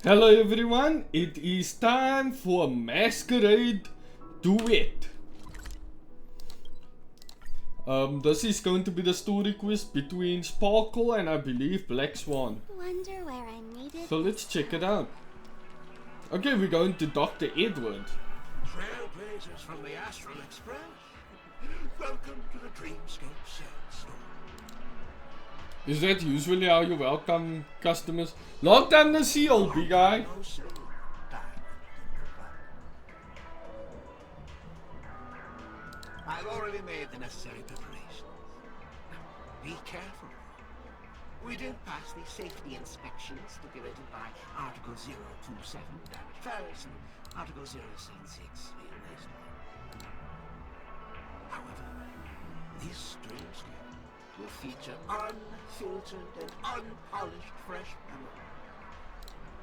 Hello everyone, it is time for Masquerade Duet. This is going to be the story quest between Sparkle and I believe Black Swan. Wonder where I'm needed. So let's check it out. Okay, we're going to Dr. Edward. Trailblazers from the Astral Express. Welcome to the Dreamscape Set Store. Is that usually how you welcome customers? Long time no see, old big guy. No, sir. I've already made the necessary preparations. Be careful. We did pass the safety inspections stipulated by Article 027, damage Paris, and Article 076, real waste. However, this dreamscape will feature unfiltered and unpolished fresh memory.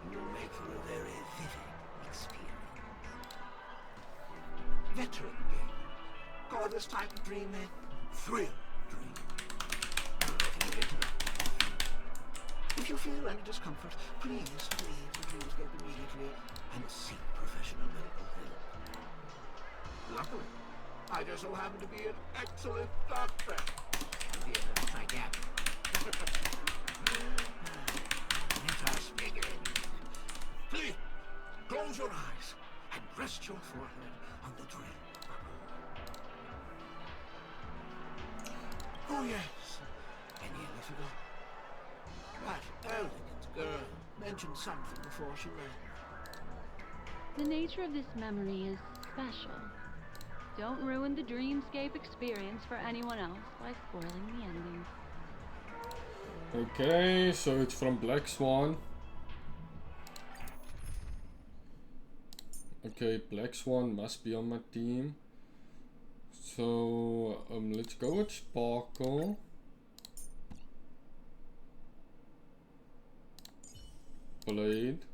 It will make for a very vivid experience. Veteran game. Call this type of dream a thrill dream. If you feel any discomfort, please leave the dreamscape immediately and seek professional medical help. Luckily, I just so happen to be an excellent doctor. I get. Let us begin. Please, close your eyes and rest your forehead on the dream. Oh yes, and nearly forgot. That elegant girl mentioned something before she left. The nature of this memory is special. Don't ruin the dreamscape experience for anyone else by spoiling the ending. Okay, so it's from Black Swan. Okay, Black Swan must be on my team. So let's go with Sparkle. Blade.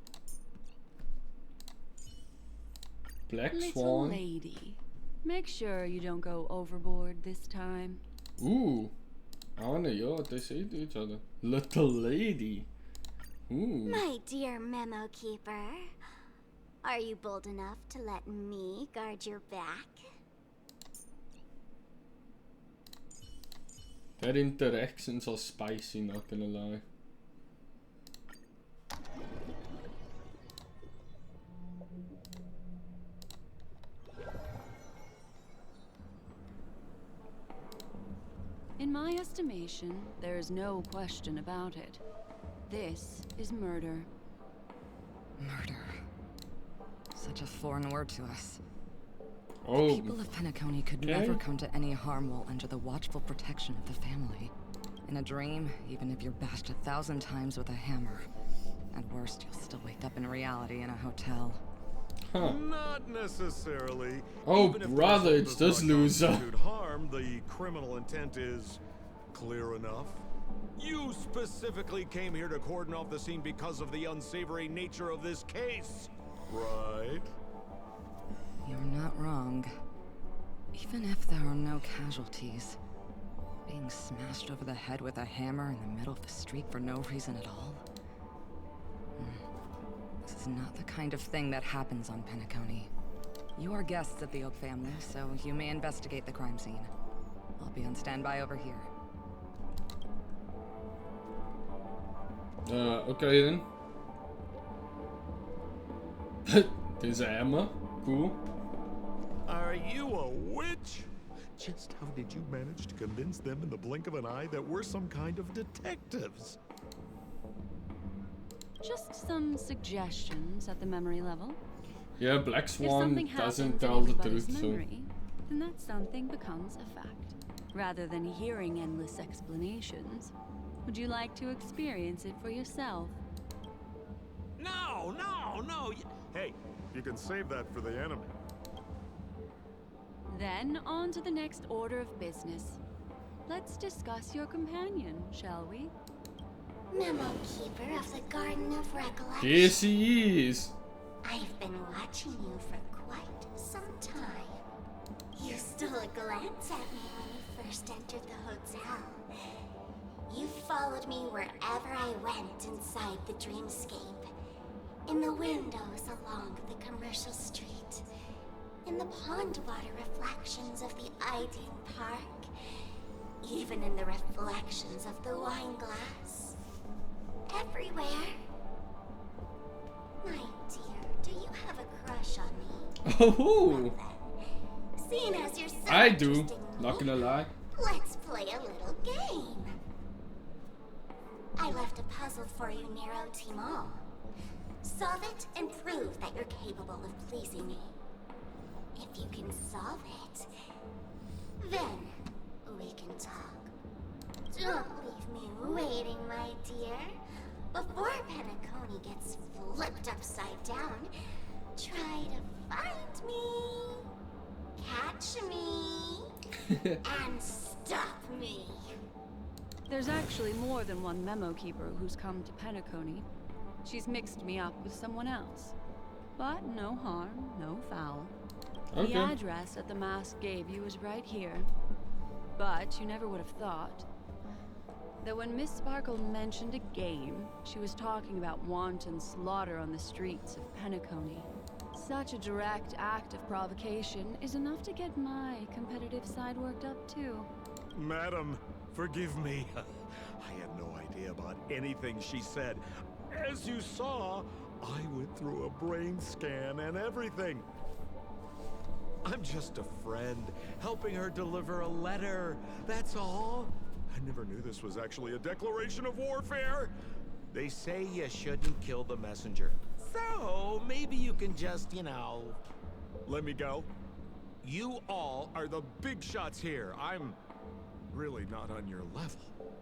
Black Little Swan. lady, make sure you don't go overboard this time. Ooh. I wanna hear what they say to each other. Little lady. Ooh. My dear memo keeper, are you bold enough to let me guard your back? Their interactions are spicy, not gonna lie. In my estimation, there is no question about it. This is murder. Murder. Such a foreign word to us. Oh. The people of Penacony could never come to any harm while under the watchful protection of the family. In a dream, even if you're bashed 1,000 times with a hammer, at worst, you'll still wake up in reality in a hotel. Huh. Not necessarily. Oh, Even if the brother, result it's does this not loser. constitute harm, the criminal intent is clear enough. You specifically came here to cordon off the scene because of the unsavory nature of this case, right? You're not wrong. Even if there are no casualties, being smashed over the head with a hammer in the middle of the street for no reason at all? This is not the kind of thing that happens on Penacony. You are guests of the Oak family, so you may investigate the crime scene. I'll be on standby over here. Okay then. There's a hammer. Cool. Are you a witch? Just how did you manage to convince them in the blink of an eye that we're some kind of detectives? Just some suggestions at the memory level. Yeah, Black If Swan something doesn't happens in tell the everybody's truth, so. memory, then that something becomes a fact, rather than hearing endless explanations. Would you like to experience it for yourself? No. Hey, you can save that for the enemy. Then on to the next order of business. Let's discuss your companion, shall we? Memo keeper of the Garden of Recollection. Here she is. I've been watching you for quite some time. You stole a glance at me when you first entered the hotel. You followed me wherever I went inside the dreamscape. In the windows along the commercial street. In the pond water reflections of the Iden Park. Even in the reflections of the wine glass. Everywhere. My dear, do you have a crush on me? Oh, Seeing as you're so I do. interested in Not me, gonna lie. let's play a little game. I left a puzzle for you, Nero Timon. Solve it and prove that you're capable of pleasing me. If you can solve it, then we can talk. Don't leave me waiting, my dear. Before Penacony gets flipped upside down, try to find me, catch me, and stop me. There's actually more than one memo keeper who's come to Penacony. She's mixed me up with someone else. But no harm, no foul. Okay. The address that the mask gave you is right here. But you never would have thought that when Miss Sparkle mentioned a game, she was talking about wanton slaughter on the streets of Penacony. Such a direct act of provocation is enough to get my competitive side worked up too. Madam, forgive me. I had no idea about anything she said. As you saw, I went through a brain scan and everything. I'm just a friend, helping her deliver a letter. That's all. I never knew this was actually a declaration of warfare. They say you shouldn't kill the messenger. So, maybe you can just, let me go. You all are the big shots here. I'm really not on your level.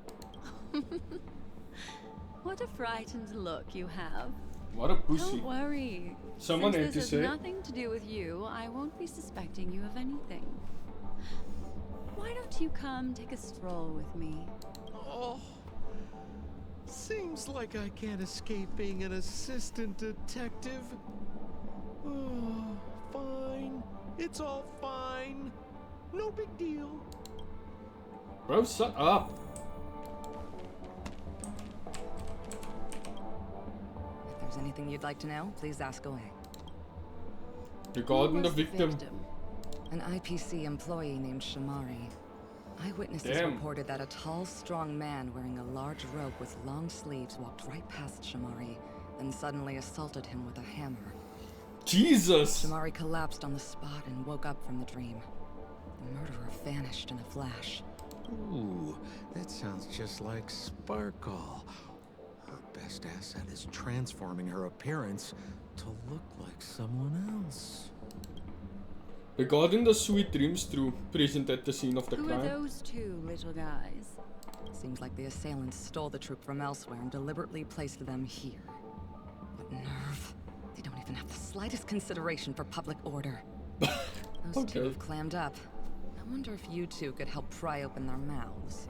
What a frightened look you have. What a pussy. Don't worry. Someone Since had to this say. has nothing to do with you, I won't be suspecting you of anything. Why don't you come take a stroll with me? Oh, seems like I can't escape being an assistant detective. Oh, fine. It's all fine. No big deal. Bro, shut up. If there's anything you'd like to know, please ask away. Regarding Who the was victim. An IPC employee named Shamari. Eyewitnesses Damn. reported that a tall, strong man wearing a large robe with long sleeves walked right past Shamari, then suddenly assaulted him with a hammer. Jesus. Shamari collapsed on the spot and woke up from the dream. The murderer vanished in a flash. Ooh, that sounds just like Sparkle. Her best asset is transforming her appearance to look like someone else. Regarding the sweet dreams through present at the scene of the Who crime. are those two little guys? Seems like the assailants stole the troop from elsewhere and deliberately placed them here. What nerve. They don't even have the slightest consideration for public order. Those two Okay. have clammed up. I wonder if you two could help pry open their mouths.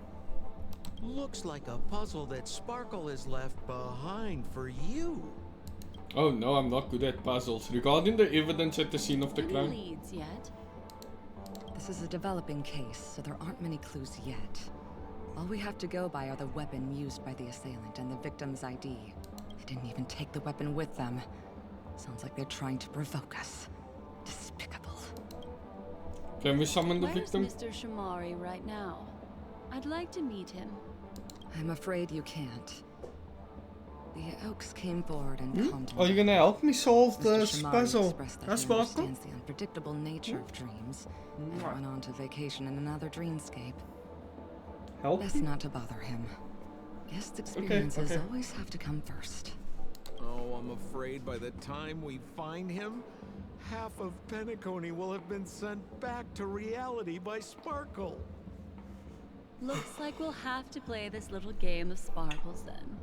Looks like a puzzle that Sparkle has left behind for you. Oh no, I'm not good at puzzles. Regarding the evidence at the scene of the Any crime. leads yet? This is a developing case, so there aren't many clues yet. All we have to go by are the weapon used by the assailant and the victim's ID. They didn't even take the weapon with them. Sounds like they're trying to provoke us. Despicable. Can we summon the Where's victim? Mr. Shamari right now? I'd like to meet him. I'm afraid you can't. The Oaks came forward and calmed him Are you down. gonna help me solve Mr. this Shamari puzzle? expressed that That's he Sparkle. understands the unpredictable nature of dreams and went on to vacation in another dreamscape. Help Best me? not to bother him. Guest experiences okay. always have to come first. Oh, I'm afraid by the time we find him, half of Penacony will have been sent back to reality by Sparkle. Looks like we'll have to play this little game of sparkles then.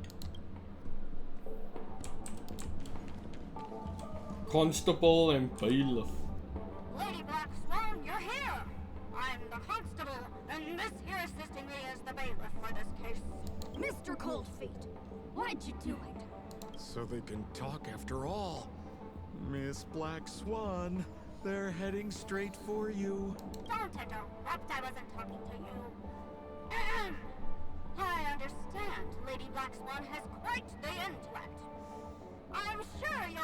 Constable and bailiff. Lady Black Swan, you're here! I'm the constable, and this here assisting me is the bailiff for this case. Mr. Cold Feet, why'd you do it? So they can talk after all. Miss Black Swan, they're heading straight for you. Don't interrupt, I wasn't talking to you. Ahem. I understand Lady Black Swan has quite the intellect. I'm sure you'll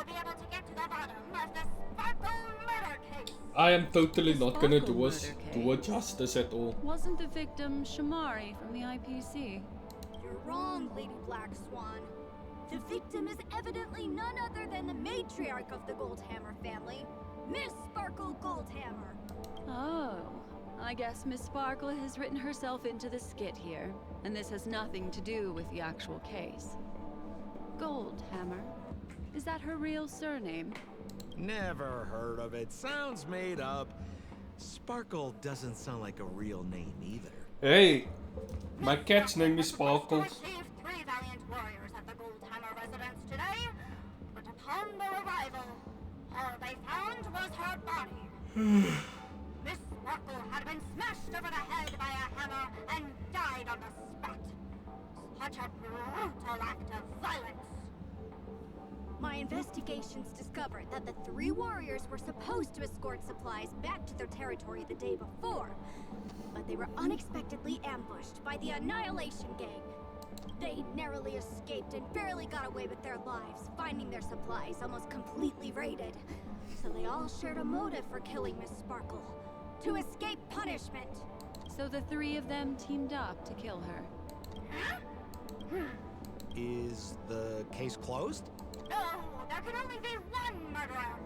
to the bottom of the Sparkle murder case. I am totally The not gonna Sparkle do murder a case? justice at all. Wasn't the victim Shamari from the IPC? You're wrong, Lady Black Swan. The victim is evidently none other than the matriarch of the Goldhammer family, Miss Sparkle Goldhammer. Oh, I guess Miss Sparkle has written herself into the skit here, and this has nothing to do with the actual case. Goldhammer? Is that her real surname? Never heard of it. Sounds made up. Sparkle doesn't sound like a real name either. Hey, my cat's name is Sparkles. Received 3 valiant warriors at the Goldhammer residence today, but upon their arrival, all they found was her body. Miss Sparkle had been smashed over the head by a hammer and died on the spot. Such a brutal act of violence. My investigations discovered that the 3 warriors were supposed to escort supplies back to their territory the day before, but they were unexpectedly ambushed by the Annihilation Gang. They narrowly escaped and barely got away with their lives, finding their supplies almost completely raided. So they all shared a motive for killing Miss Sparkle, to escape punishment. So the 3 of them teamed up to kill her. Is the case closed? No, there can only be one murderer.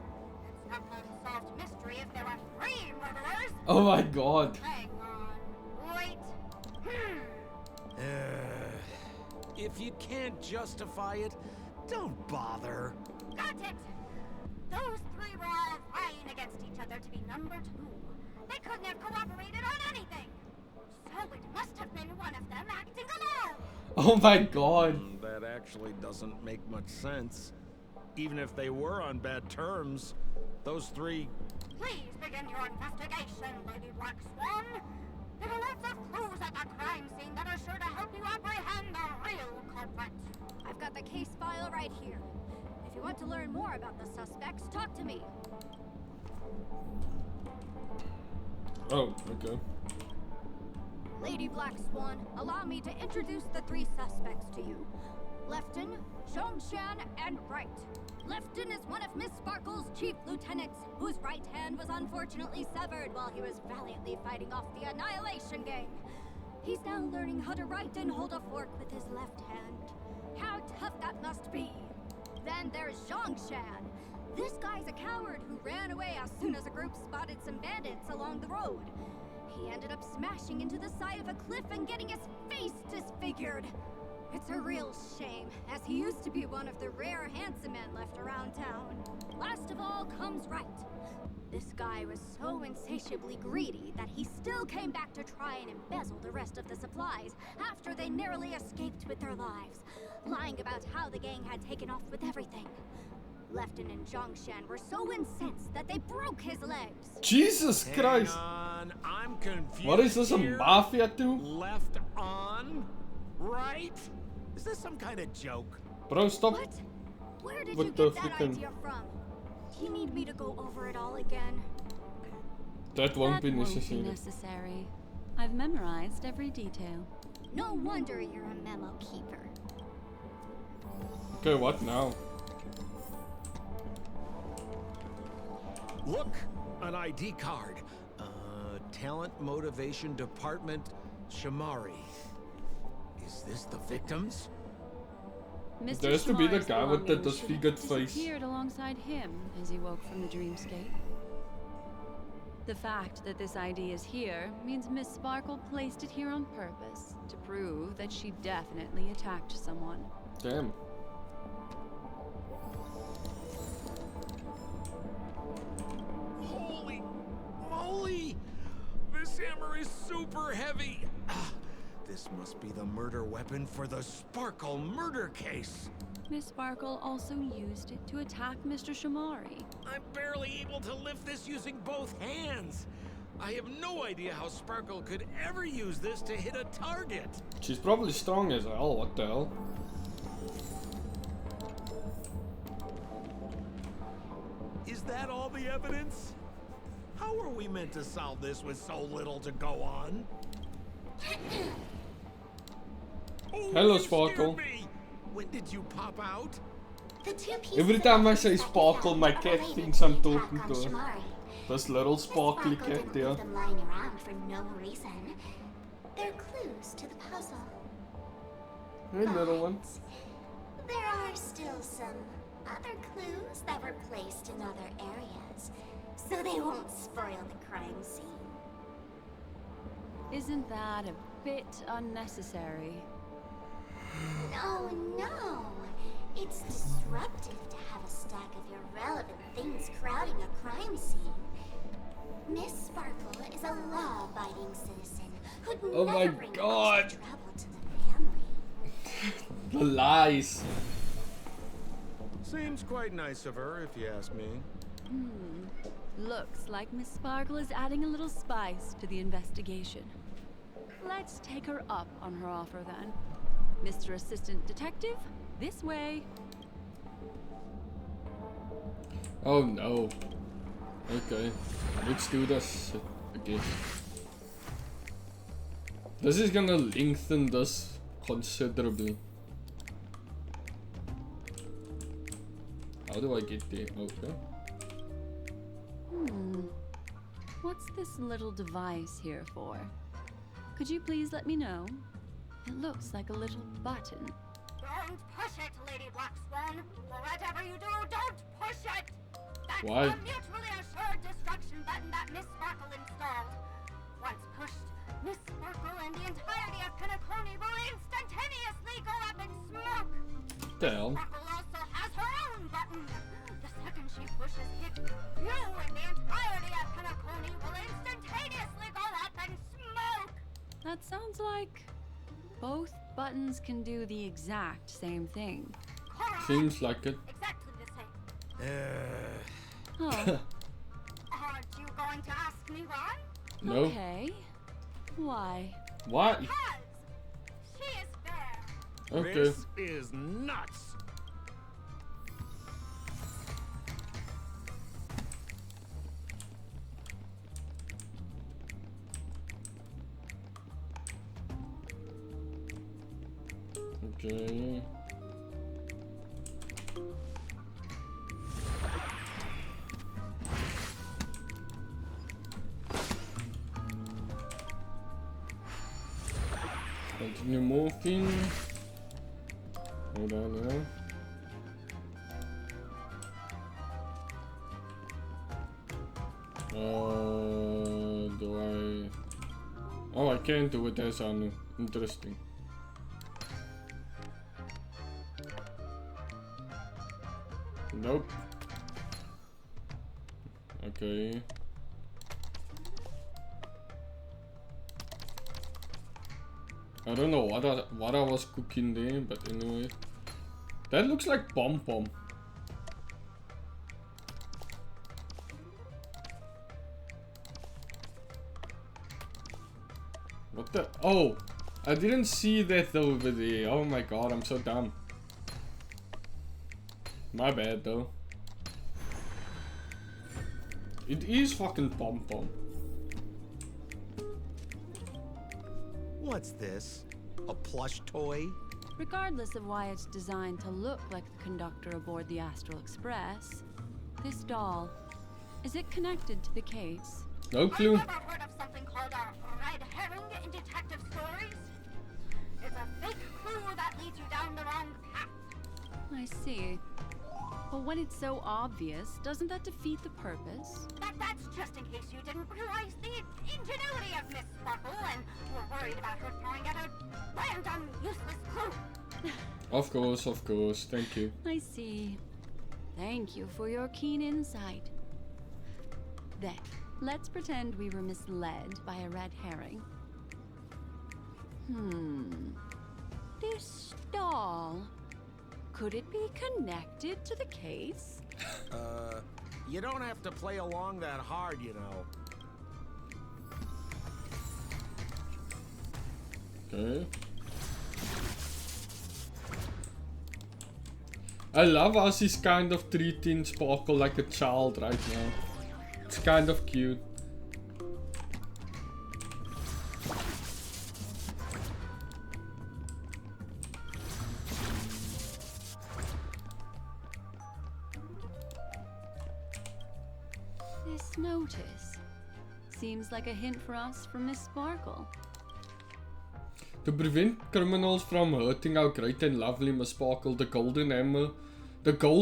It's not an unsolved mystery if there are 3 murderers. Oh my god. Hang on. Wait. If you can't justify it, don't bother. Got it! Those 3 were all vying against each other to be number 2. They couldn't have cooperated on anything. So it must have been one of them acting alone. Oh my god. That actually doesn't make much sense. Even if they were on bad terms, those 3... Please begin your investigation, Lady Black Swan. There are lots of clues at the crime scene that are sure to help you apprehend the real culprit. I've got the case file right here. If you want to learn more about the suspects, talk to me. Oh, okay. Lady Black Swan, allow me to introduce the 3 suspects to you. Lefton, Zhongshan, and Wright. Lefton is one of Miss Sparkle's chief lieutenants, whose right hand was unfortunately severed while he was valiantly fighting off the Annihilation Gang. He's now learning how to write and hold a fork with his left hand. How tough that must be. Then there's Zhongshan. This guy's a coward who ran away as soon as a group spotted some bandits along the road. He ended up smashing into the side of a cliff and getting his face disfigured. It's a real shame, as he used to be one of the rare handsome men left around town. Last of all comes Wright. This guy was so insatiably greedy that he still came back to try and embezzle the rest of the supplies after they narrowly escaped with their lives, lying about how the gang had taken off with everything. Lefton and Zhongshan were so incensed that they broke his legs. Jesus Christ. Hang on, I'm confused. What is this, a here. mafia too? Left on? Right? Is this some kind of joke? Bro, stop. What? Where did What you the get that frickin- idea from? Do you need me to go over it all again? That won't be That won't be necessary. necessary. I've memorized every detail. No wonder you're a memo keeper. Okay, what now? Look, an ID card. Talent Motivation Department, Shamari. Is this the victims? Mr. There has to be the Shamari's guy with the belongings should have disfigured face. disappeared alongside him as he woke from the dreamscape. The fact that this ID is here means Miss Sparkle placed it here on purpose to prove that she definitely attacked someone. Damn. Holy moly! This hammer is super heavy. This must be the murder weapon for the Sparkle murder case. Miss Sparkle also used it to attack Mr. Shamari. I'm barely able to lift this using both hands. I have no idea how Sparkle could ever use this to hit a target. She's probably strong as hell, what the hell? Is that all the evidence? How are we meant to solve this with so little to go on? Oh, Hello, you scared Sparkle. me. When did you pop out? The two pieces Every time I of say evidence that we Sparkle, found my are cat related thinks to I'm the attack talking on to her. Shamari. This little Miss sparkly Sparkle cat didn't there. leave them lying around for no reason. They're clues to the puzzle. Hey, little one. But there are still some other clues that were placed in other areas, so they won't spoil the crime scene. Isn't that a bit unnecessary? No. It's disruptive to have a stack of irrelevant things crowding a crime scene. Miss Sparkle is a law-abiding citizen who'd Oh my never bring God. extra trouble to the family. The lies. Seems quite nice of her, if you ask me. Looks like Miss Sparkle is adding a little spice to the investigation. Let's take her up on her offer then. Mr. Assistant Detective, this way. Oh no. Okay, let's do this again. This is gonna lengthen this considerably. How do I get there? Okay. What's this little device here for? Could you please let me know? It looks like a little button. Don't push it, Lady Black Swan. Whatever you do, don't push it. That's Why? the mutually assured destruction button that Miss Sparkle installed. Once pushed, Miss Sparkle and the entirety of Penacony will instantaneously go up in smoke. The hell? Sparkle also has her own button. The second she pushes it, you and the entirety of Penacony will instantaneously go up in smoke. That sounds like both buttons can do the exact same thing. Correct. Seems like it. Exactly the same. Oh, Aren't you going to ask me why? No. okay. Why? What? Because she is fair. Okay. This is nuts. Okay. Continue moving. Hold on now. Do I? Oh, I can't do it as Anu. Interesting. Nope. Okay. I don't know what I was cooking there, but anyway. That looks like pom-pom. What the? Oh! I didn't see that over there. Oh my god, I'm so dumb. My bad though. It is fucking pom-pom. What's this? A plush toy? Regardless of why it's designed to look like the conductor aboard the Astral Express, this doll, is it connected to the case? No clue. Have you ever heard of something called a red herring in detective stories? It's a fake clue that leads you down the wrong path. I see. But when it's so obvious, doesn't that defeat the purpose? That's just in case you didn't realize the ingenuity of Miss Sparkle and were worried about her throwing out a random, useless clue. Of course, thank you. I see. Thank you for your keen insight. Then, let's pretend we were misled by a red herring. This doll, could it be connected to the case? You don't have to play along that hard, you know. Okay. I love how she's kind of treating Sparkle like a child right now. It's kind of cute. This notice seems like a hint for us from Miss Sparkle. To prevent criminals from hurting our great and lovely Miss Sparkle, the Gold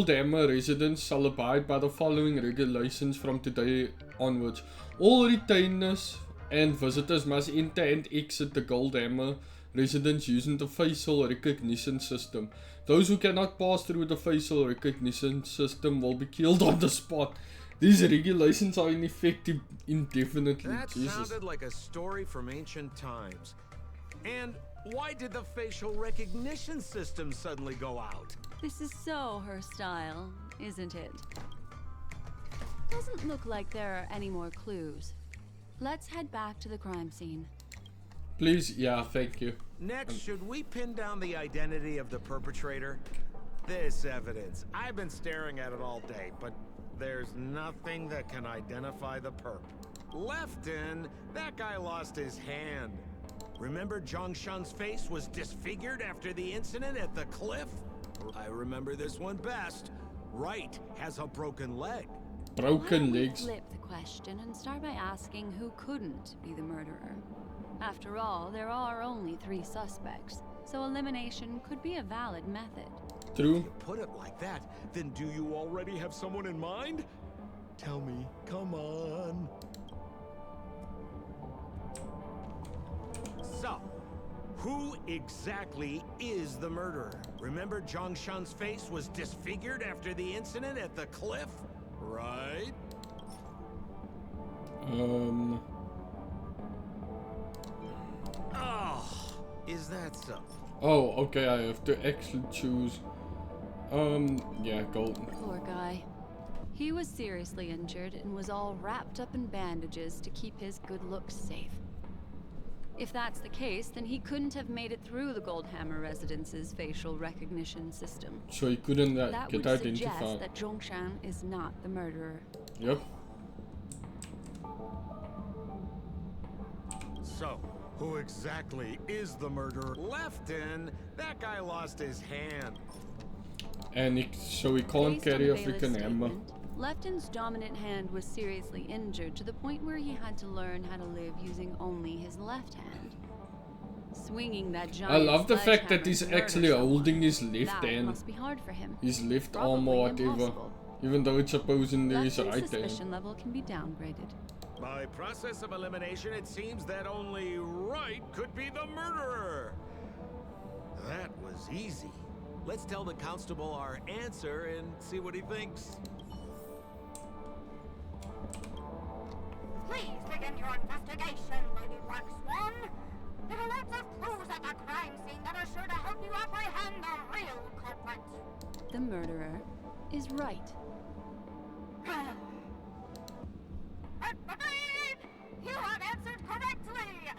Hammer residents shall abide by the following regulations from today onwards. All retainers and visitors must enter and exit the Gold Hammer residents using the facial recognition system. Those who cannot pass through the facial recognition system will be killed on the spot. These regulations are in effect indefinitely. That Jesus. sounded like a story from ancient times. And why did the facial recognition system suddenly go out? This is so her style, isn't it? Doesn't look like there are any more clues. Let's head back to the crime scene. Please, yeah, thank you. Next, should we pin down the identity of the perpetrator? This evidence. I've been staring at it all day, but there's nothing that can identify the perp. Lefton, that guy lost his hand. Remember Zhongshan's face was disfigured after the incident at the cliff? I remember this one best. Wright has a broken leg. Broken Why don't we legs. flip the question and start by asking who couldn't be the murderer? After all, there are only 3 suspects, so elimination could be a valid method. True. If you put it like that, then do you already have someone in mind? Tell me, come on. So, who exactly is the murderer? Remember Zhongshan's face was disfigured after the incident at the cliff? Right? Oh, is that so? Oh, okay, I have to actually choose. Yeah, Golden. Poor guy. He was seriously injured and was all wrapped up in bandages to keep his good looks safe. If that's the case, then he couldn't have made it through the Goldhammer residence's facial recognition system. So he couldn't That get would suggest identified. that Zhongshan is not the murderer. Yep. So, who exactly is the murderer? Lefton, that guy lost his hand. And so he can't Based on carry the a bailiff's freaking hammer. statement, Lefton's dominant hand was seriously injured to the point where he had to learn how to live using only his left hand. Swinging that giant I love the fact that sledgehammer he's to murder actually someone, holding his left that hand. must be hard for him. His left Probably arm or whatever. impossible. Even though it's supposedly his Lefton's right suspicion hand. level can be downgraded. By process of elimination, it seems that only Wright could be the murderer. That was easy. Let's tell the constable our answer and see what he thinks. Please begin your investigation, Lady Black Swan. There are lots of clues at the crime scene that are sure to help you apprehend the real culprit. The murderer is Wright. You have answered correctly!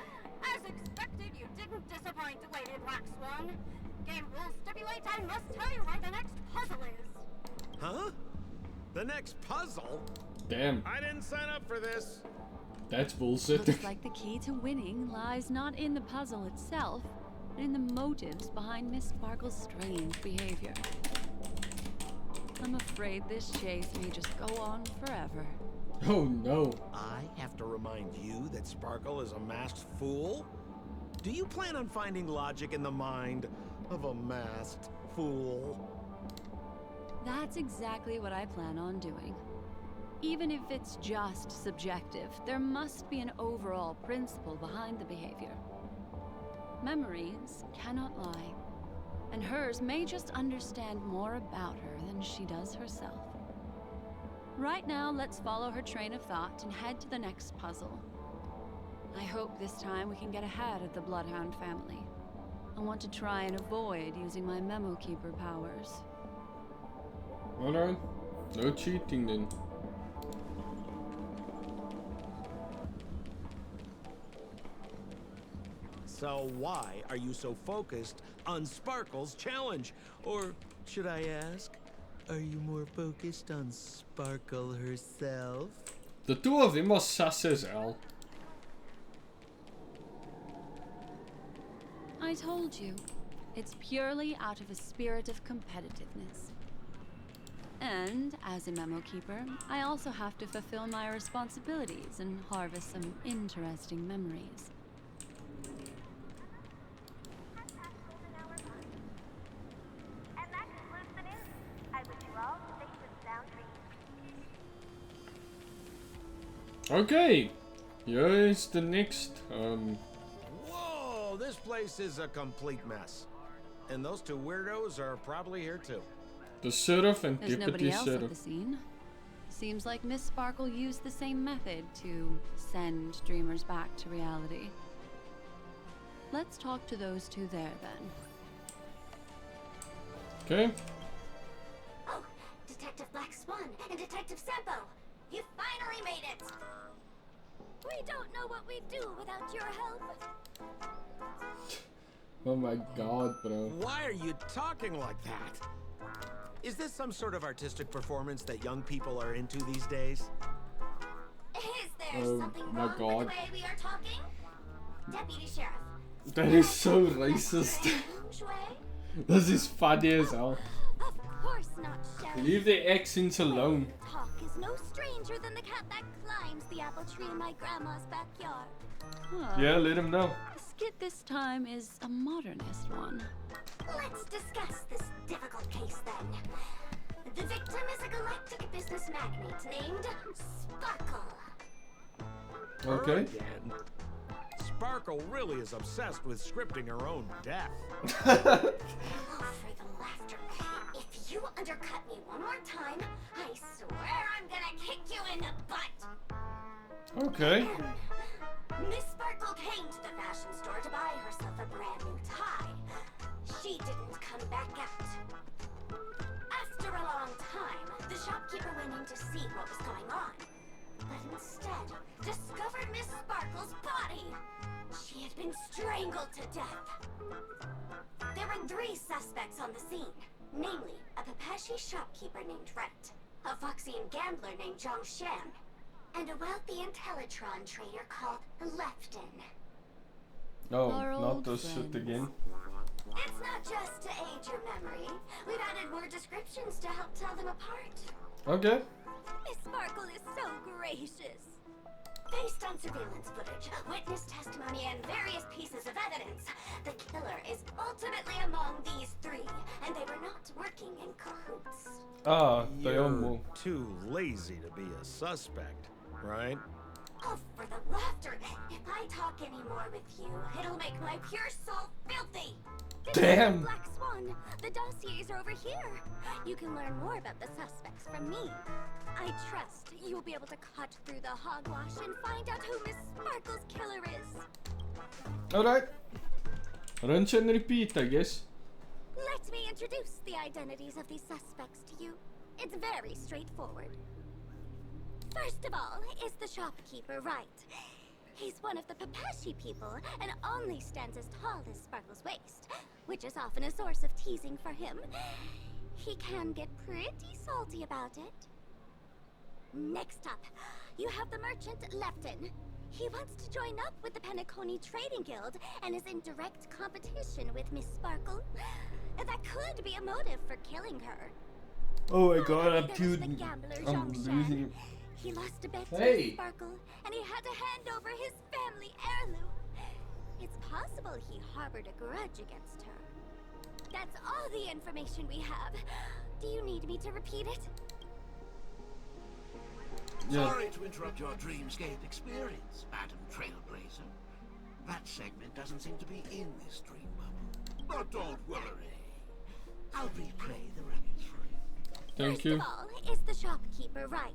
As expected, you didn't disappoint, Lady Black Swan. Game rules stipulate I must tell you where the next puzzle is. Huh? The next puzzle? Damn, I didn't sign up for this. that's bullshit. Looks like the key to winning lies not in the puzzle itself, but in the motives behind Miss Sparkle's strange behavior. I'm afraid this chase may just go on forever. Oh no. I have to remind you that Sparkle is a masked fool? Do you plan on finding logic in the mind of a masked fool? That's exactly what I plan on doing. Even if it's just subjective, there must be an overall principle behind the behavior. Memories cannot lie, and hers may just understand more about her than she does herself. Right now, let's follow her train of thought and head to the next puzzle. I hope this time we can get ahead of the Bloodhound family. I want to try and avoid using my Memo Keeper powers. Alright. No cheating then. So why are you so focused on Sparkle's challenge? Or should I ask, are you more focused on Sparkle herself? The two of them are sus as hell. I told you, it's purely out of a spirit of competitiveness. And as a memo keeper, I also have to fulfill my responsibilities and harvest some interesting memories. And that concludes the news. I wish you all safe and sound dreams. Okay, here is the next. Whoa, this place is a complete mess. And those two weirdos are probably here too. The sheriff and There's deputy nobody else at sheriff. the scene. Seems like Miss Sparkle used the same method to send dreamers back to reality. Let's talk to those two there then. Okay. Oh, Detective Black Swan and Detective Sampo! You finally made it! We don't know what we'd do without your help. Oh my god, bro. Why are you talking like that? Is this some sort of artistic performance that young people are into these days? Is there Oh something my wrong God. with the way we are talking? Deputy Sheriff. That is so racist. Strange way? This is funny as hell. Of course not, Sheriff. Leave the accents alone. Talk is no stranger than the cat that climbs the apple tree in my grandma's backyard. Huh. Yeah, let him know. The skit this time is a modernist one. Let's discuss this difficult case then. The victim is a galactic business magnate named Sparkle. Okay. Her again? Sparkle really is obsessed with scripting her own death. Oh, for the laughter. If you undercut me one more time, I swear I'm gonna kick you in the butt. Okay. Miss Sparkle came to the fashion store to buy herself a brand new tie. She didn't come back out. After a long time, the shopkeeper went in to see what was going on, but instead discovered Miss Sparkle's body. She had been strangled to death. There were 3 suspects on the scene, namely a Papashi shopkeeper named Wright, a Foxian gambler named Zhongshan, and a wealthy Intellitron trader called Lefton. Oh, Our not old this shit friends. again. It's not just to aid your memory. We've added more descriptions to help tell them apart. Okay. Miss Sparkle is so gracious. Based on surveillance footage, witness testimony, and various pieces of evidence, the killer is ultimately among these 3, and they were not working in cahoots. Ah, they are You're more. too lazy to be a suspect, right? Oh, for the laughter! If I talk any more with you, it'll make my pure soul filthy! Damn. Black Swan, the dossiers are over here. You can learn more about the suspects from me. I trust you'll be able to cut through the hogwash and find out who Miss Sparkle's killer is. Alright. Rinse and repeat, I guess. Let me introduce the identities of these suspects to you. It's very straightforward. First of all is the shopkeeper, Wright. He's one of the Papashi people and only stands as tall as Sparkle's waist, which is often a source of teasing for him. He can get pretty salty about it. Next up, you have the merchant Lefton. He wants to join up with the Penacony Trading Guild and is in direct competition with Miss Sparkle. That could be a motive for killing her. Oh my god, I'm There was too. the gambler I'm Zhongshan. losing. He lost a bet to Hey. Miss Sparkle, and he had to hand over his family heirloom. It's possible he harbored a grudge against her. That's all the information we have. Do you need me to repeat it? Yeah. Sorry to interrupt your dreamscape experience, Madam Trailblazer. That segment doesn't seem to be in this dream bubble. But don't worry. I'll replay the records for you. Thank First you. of all is the shopkeeper, Wright.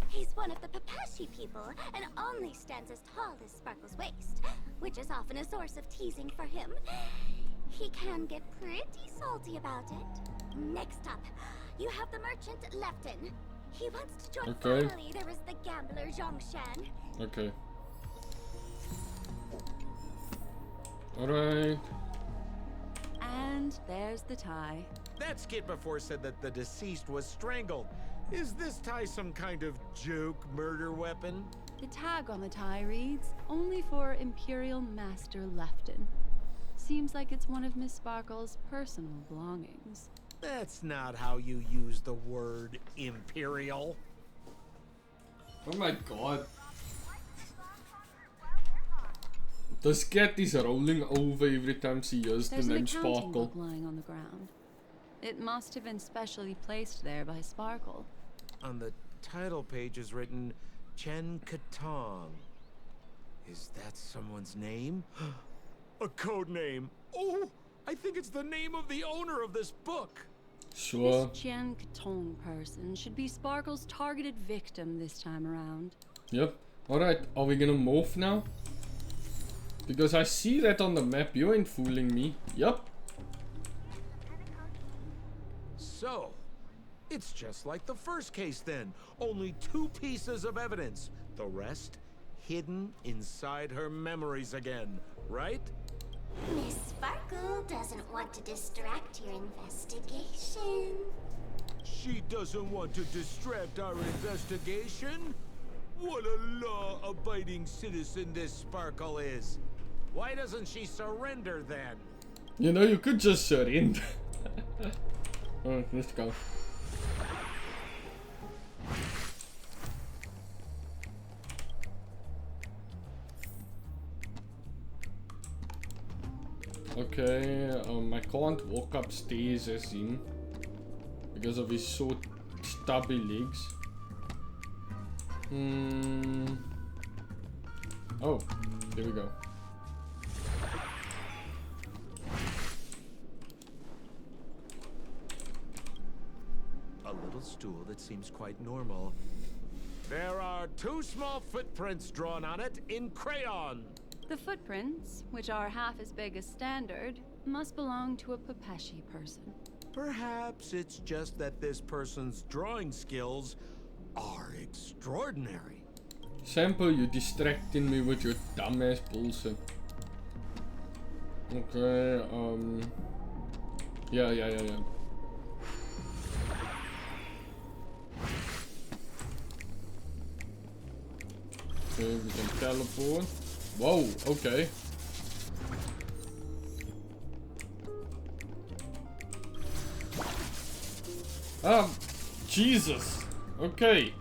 He's one of the Papashi people and only stands as tall as Sparkle's waist, which is often a source of teasing for him. He can get pretty salty about it. Next up, you have the merchant Lefton. He wants to join. Okay. Finally, there is the gambler Zhongshan. Okay. Alright. And there's the tie. That skit before said that the deceased was strangled. Is this tie some kind of joke murder weapon? The tag on the tie reads, "Only for Imperial Master Lefton." Seems like it's one of Miss Sparkle's personal belongings. That's not how you use the word imperial. Oh my god. This cat is rolling over every time she hears the There's an name accounting Sparkle. book lying on the ground. It must have been specially placed there by Sparkle. On the title page is written Chen Katong. Is that someone's name? A code name. Oh, I think it's the name of the owner of this book. Sure. This Jian Katong person should be Sparkle's targeted victim this time around. Yep. Alright, are we gonna morph now? Because I see that on the map. You ain't fooling me. Yep. So, it's just like the first case then. Only 2 pieces of evidence. The rest hidden inside her memories again, right? Miss Sparkle doesn't want to distract your investigation. She doesn't want to distract our investigation? What a law-abiding citizen this Sparkle is. Why doesn't she surrender then? You know, you could just surrender. Alright, let's go. Okay, I can't walk upstairs as him because of his short, stubby legs. Oh, there we go. A little stool that seems quite normal. There are 2 small footprints drawn on it in crayon. The footprints, which are half as big as standard, must belong to a Pepeshi person. Perhaps it's just that this person's drawing skills are extraordinary. Sample, you distracting me with your dumbass bullshit. Okay, yeah. Okay, we can teleport. Whoa, okay. Jesus. Okay.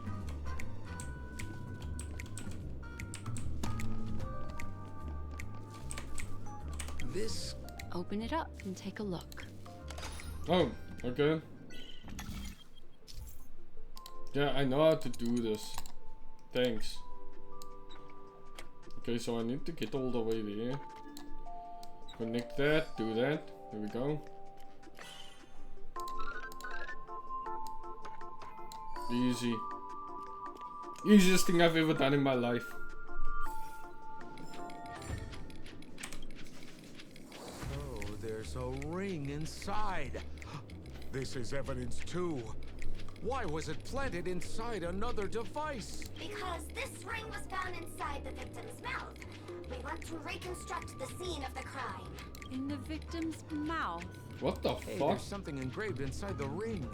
This... Open it up and take a look. Oh, okay. Yeah, I know how to do this. Thanks. Okay, so I need to get all the way there. Connect that, do that. There we go. Easy. Easiest thing I've ever done in my life. Oh, there's a ring inside. This is evidence too. Why was it planted inside another device? Because this ring was found inside the victim's mouth. We want to reconstruct the scene of the crime. In the victim's mouth. What the Hey, fuck? there's something engraved inside the ring.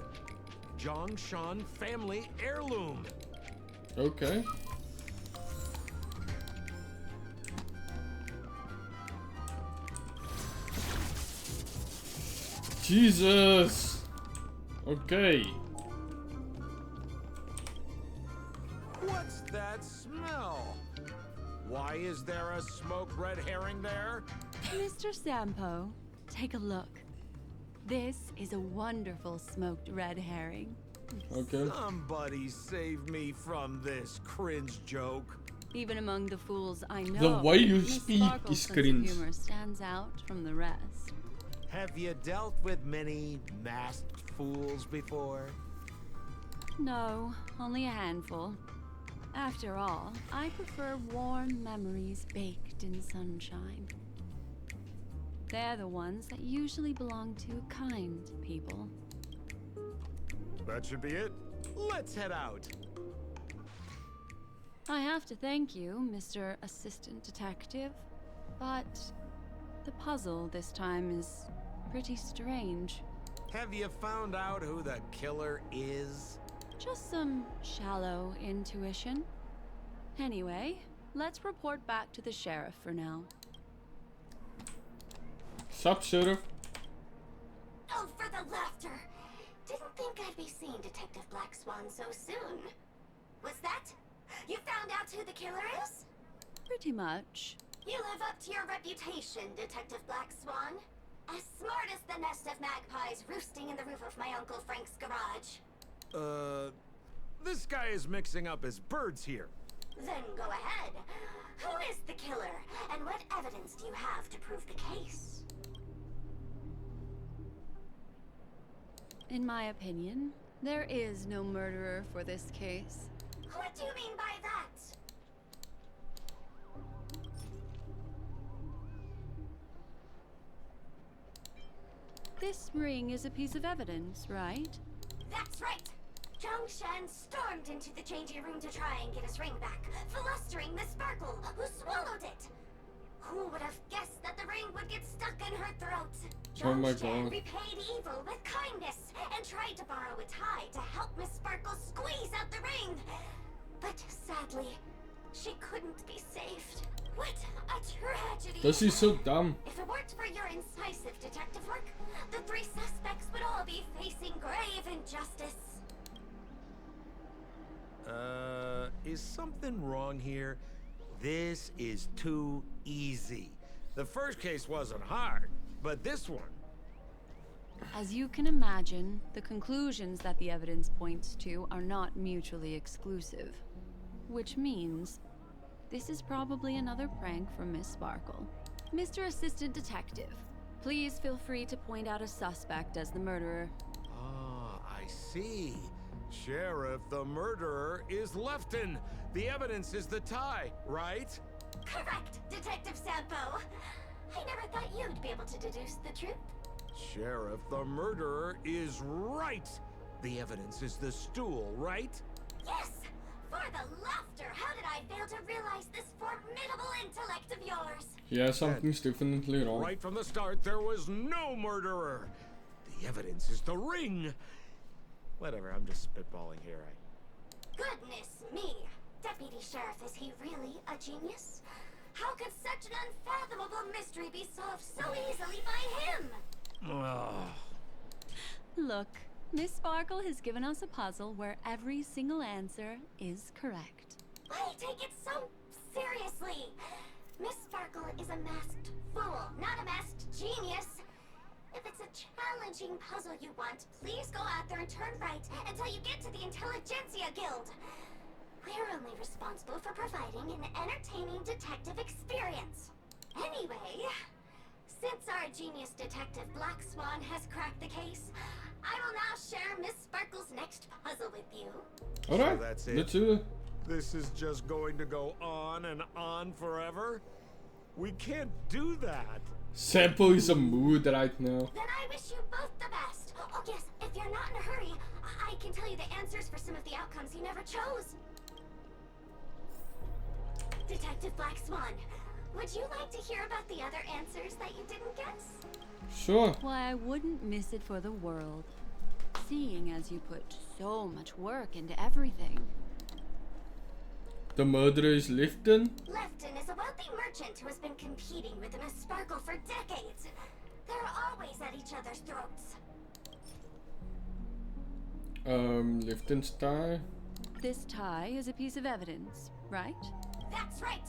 Zhongshan family heirloom. Okay. Jesus. Okay. What's that smell? Why is there a smoked red herring there? Mr. Sampo, take a look. This is a wonderful smoked red herring. Okay. Somebody save me from this cringe joke. Even among the fools I know, The way you Miss speak Sparkle's is sense of cringe. humor stands out from the rest. Have you dealt with many masked fools before? No, only a handful. After all, I prefer warm memories baked in sunshine. They're the ones that usually belong to kind people. That should be it. Let's head out. I have to thank you, Mr. Assistant Detective, but the puzzle this time is pretty strange. Have you found out who the killer is? Just some shallow intuition. Anyway, let's report back to the sheriff for now. Sup, Sheriff? Oh, for the laughter! think I'd be seeing Detective Black Swan so soon. Was that? You found out who the killer is? Pretty much. You live up to your reputation, Detective Black Swan. As smart as the nest of magpies roosting in the roof of my Uncle Frank's garage. This guy is mixing up his birds here. Then go ahead. Who is the killer, and what evidence do you have to prove the case? In my opinion, there is no murderer for this case. What do you mean by that? This ring is a piece of evidence, right? That's right. Zhongshan stormed into the changing room to try and get his ring back, flustering Miss Sparkle, who swallowed it. Who would have guessed that the ring would get stuck in her throat? Oh my Zhongshan God. repaid evil with kindness and tried to borrow a tie to help Miss Sparkle squeeze out the ring. But sadly, she couldn't be saved. What a tragedy! This is so dumb. If it weren't for your incisive detective work, the three suspects would all be facing grave injustice. Is something wrong here? This is too easy. The first case wasn't hard, but this one... As you can imagine, the conclusions that the evidence points to are not mutually exclusive. Which means, this is probably another prank from Miss Sparkle. Mr. Assistant Detective, please feel free to point out a suspect as the murderer. Ah, I see. Sheriff, the murderer is Lefton. The evidence is the tie, right? Correct, Detective Sampo. I never thought you'd be able to deduce the truth. Sheriff, the murderer is right. The evidence is the stool, right? Yes! For the laughter, how did I fail to realize this formidable intellect of yours? Yeah, something's definitely wrong. Right from the start, there was no murderer. The evidence is the ring. Whatever, I'm just spitballing here. Goodness me! Deputy Sheriff, is he really a genius? How could such an unfathomable mystery be solved so easily by him? Look, Miss Sparkle has given us a puzzle where every single answer is correct. Why take it so seriously? Miss Sparkle is a masked fool, not a masked genius. If it's a challenging puzzle you want, please go out there and turn right until you get to the Intelligentsia Guild. We're only responsible for providing an entertaining detective experience. Anyway, since our genius detective Black Swan has cracked the case, I will now share Miss Sparkle's next puzzle with you. Alright, So that's it. let's do it. This is just going to go on and on forever? We can't do that. Sampo is a mood right now. Then I wish you both the best. Oh yes, if you're not in a hurry, I can tell you the answers for some of the outcomes you never chose. Detective Black Swan, would you like to hear about the other answers that you didn't guess? Sure. Why, I wouldn't miss it for the world. Seeing as you put so much work into everything. The murderer is Lifton. Lefton is a wealthy merchant who has been competing with Miss Sparkle for decades. They're always at each other's throats. Lifton's tie. This tie is a piece of evidence, right? That's right.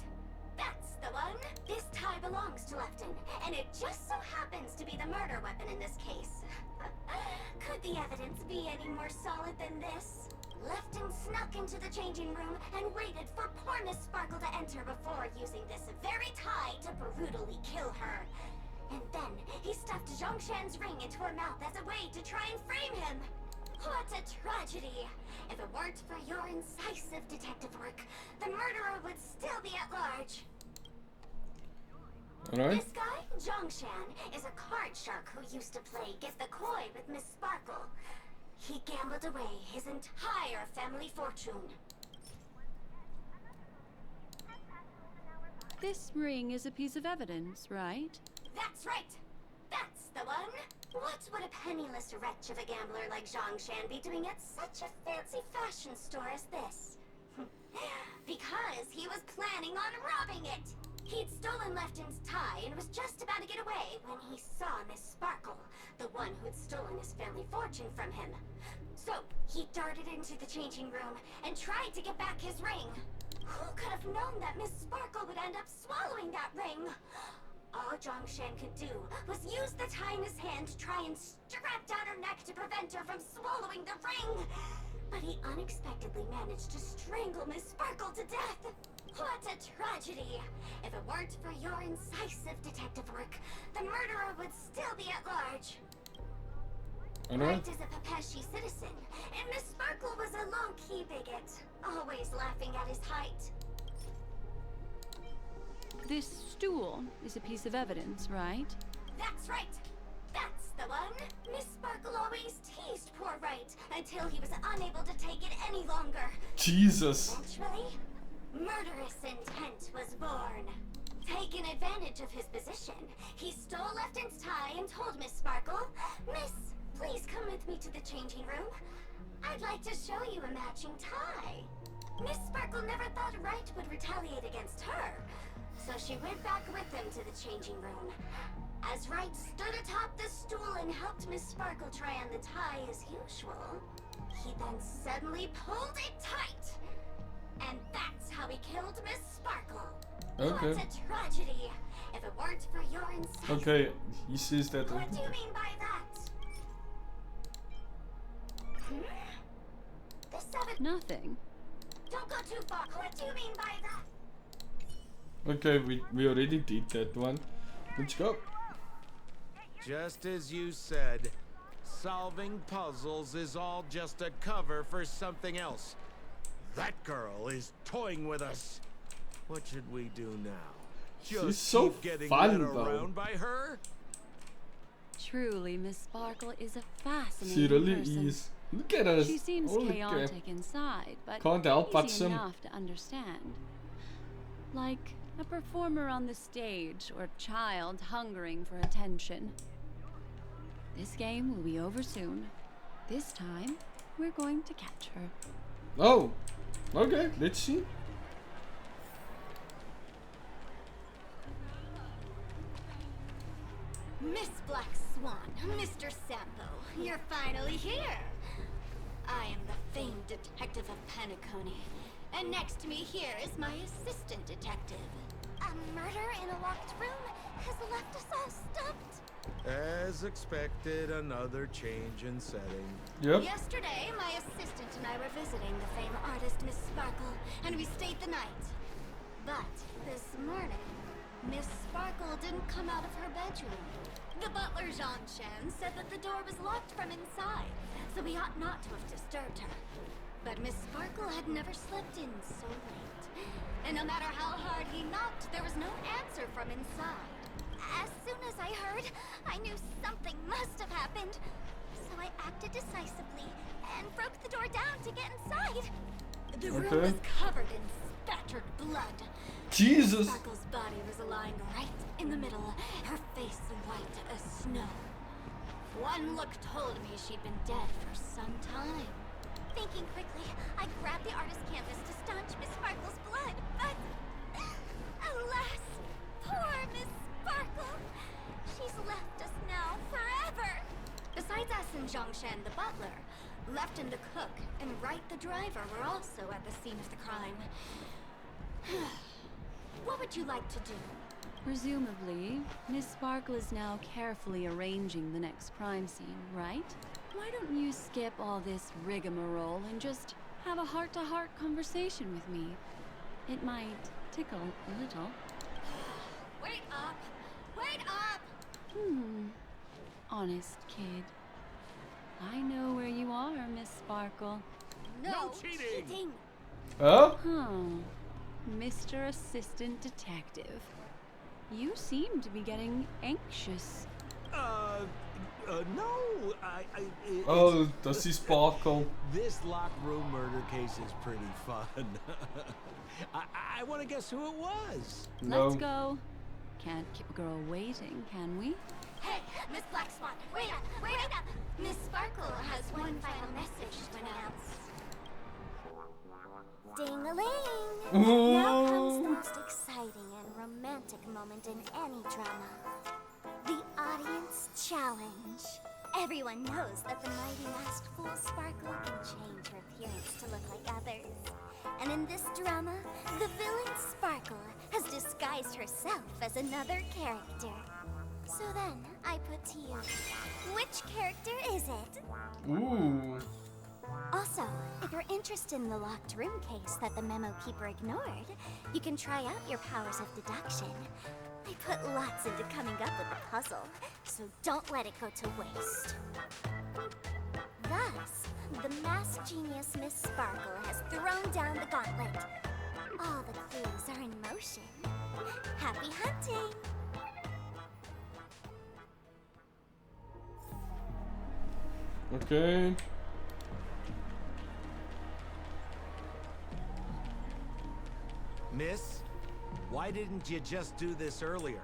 That's the one. This tie belongs to Lefton, and it just so happens to be the murder weapon in this case. Could the evidence be any more solid than this? Lefton snuck into the changing room and waited for poor Miss Sparkle to enter before using this very tie to brutally kill her. And then he stuffed Zhongshan's ring into her mouth as a way to try and frame him. What a tragedy! If it weren't for your incisive detective work, the murderer would still be at large. Alright. This guy, Zhongshan, is a card shark who used to play Get the Koi with Miss Sparkle. He gambled away his entire family fortune. This ring is a piece of evidence, right? That's right! That's the one! What would a penniless wretch of a gambler like Zhongshan be doing at such a fancy fashion store as this? Because he was planning on robbing it! He'd stolen Lefton's tie and was just about to get away when he saw Miss Sparkle, the one who'd stolen his family fortune from him. So, he darted into the changing room and tried to get back his ring. Who could have known that Miss Sparkle would end up swallowing that ring? All Zhongshan could do was use the tie in his hand to try and strap down her neck to prevent her from swallowing the ring. But he unexpectedly managed to strangle Miss Sparkle to death. What a tragedy! If it weren't for your incisive detective work, the murderer would still be at large. Wright is a Papeshi citizen, and Miss Sparkle was a low-key bigot, always laughing at his height. This stool is a piece of evidence, right? That's right! That's the one! Miss Sparkle always teased poor Wright until he was unable to take it any longer. Jesus. Eventually, murderous intent was born. Taking advantage of his position, he stole Lefton's tie and told Miss Sparkle, "Miss, please come with me to the changing room. I'd like to show you a matching tie." Miss Sparkle never thought Wright would retaliate against her, so she went back with him to the changing room. As Wright stood atop the stool and helped Miss Sparkle try on the tie as usual, he then suddenly pulled it tight. And that's how he killed Miss Sparkle. Okay. What a tragedy. If it weren't for your insight. Okay, he says that. What do you mean by that? The seven. Nothing. Don't go too far. What do you mean by that? Okay, we already did that one. Let's go. Just as you said, solving puzzles is all just a cover for something else. That girl is toying with us. What should we do now? Just She's so keep getting fun, led though. around by her? Truly, Miss Sparkle is a fascinating She really person. is. Look at us. She seems Holy chaotic crap. inside, but Can't help but easy some. enough to understand. Like a performer on the stage or a child hungering for attention. This game will be over soon. This time, we're going to catch her. Oh, okay, let's see. Miss Black Swan, Mr. Sampo, you're finally here. I am the famed detective of Penacony, and next to me here is my assistant detective. A murder in a locked room has left us all stumped. As expected, another change in setting. Yep. Yesterday, my assistant and I were visiting the famed artist Miss Sparkle, and we stayed the night. But this morning, Miss Sparkle didn't come out of her bedroom. The butler, Zhongshan, said that the door was locked from inside, so we ought not to have disturbed her. But Miss Sparkle had never slept in so late. And no matter how hard he knocked, there was no answer from inside. As soon as I heard, I knew something must have happened. So I acted decisively and broke the door down to get inside. The room Okay. was covered in spattered blood. Jesus. Sparkle's body was lying right in the middle, her face white as snow. One look told me she'd been dead for some time. Thinking quickly, I grabbed the artist canvas to staunch Miss Sparkle's blood, but alas, poor Miss Sparkle. She's left us now forever. Besides us and Zhongshan the butler, Lefton the cook and Wright the driver were also at the scene of the crime. What would you like to do? Presumably, Miss Sparkle is now carefully arranging the next crime scene, right? Why don't you skip all this rigmarole and just have a heart-to-heart conversation with me? It might tickle a little. Wait up! Wait up! Honest kid. I know where you are, Miss Sparkle. No cheating! Huh? Mr. Assistant Detective. You seem to be getting anxious. No, Oh, does he sparkle? This locked room murder case is pretty fun. I want to guess who it was. No. Let's go. Can't keep a girl waiting, can we? Hey, Miss Black Swan, wait up! Wait up! Miss Sparkle has one final message to announce. Ding-a-ling! Now comes the most exciting and romantic moment in any drama. The audience challenge. Everyone knows that the mighty masked fool Sparkle can change her appearance to look like others. And in this drama, the villain Sparkle has disguised herself as another character. So then, I put to you, which character is it? Ooh. Also, if you're interested in the locked room case that the memo keeper ignored, you can try out your powers of deduction. I put lots into coming up with the puzzle, so don't let it go to waste. Thus, the masked genius Miss Sparkle has thrown down the gauntlet. All the clues are in motion. Happy hunting! Okay. Miss, why didn't you just do this earlier?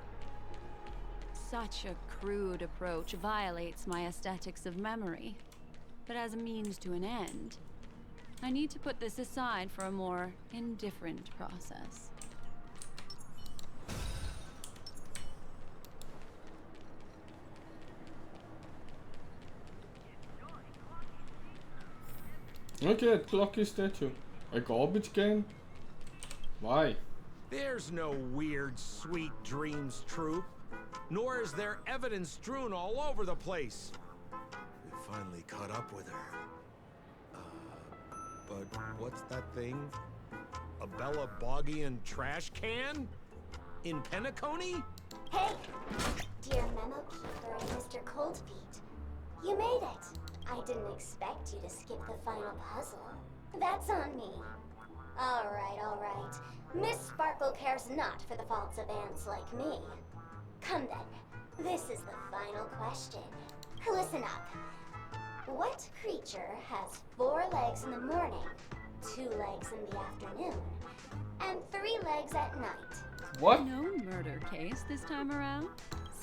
Such a crude approach violates my aesthetics of memory. But as a means to an end, I need to put this aside for a more indifferent process. Okay, clock is statue. A garbage can? Why? There's no weird, sweet dreams troop. Nor is there evidence strewn all over the place. We finally caught up with her. But what's that thing? A Bella Boggian trash can? In Penacony? Hey, dear Memo Keeper and Mr. Coldfeet. You made it. I didn't expect you to skip the final puzzle. That's on me. All right. Miss Sparkle cares not for the faults of ants like me. Come then, this is the final question. Listen up. What creature has 4 legs in the morning, 2 legs in the afternoon, and 3 legs at night? What? No murder case this time around?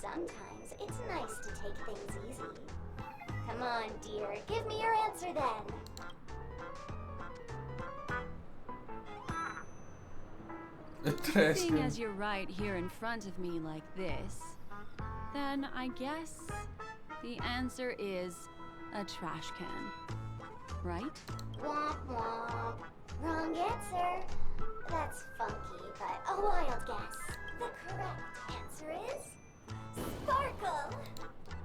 Sometimes it's nice to take things easy. Come on, dear, give me your answer then. Seeing as you're right here in front of me like this, then I guess the answer is a trash can, right? Womp womp. Wrong answer. That's funky, but a wild guess. The correct answer is Sparkle.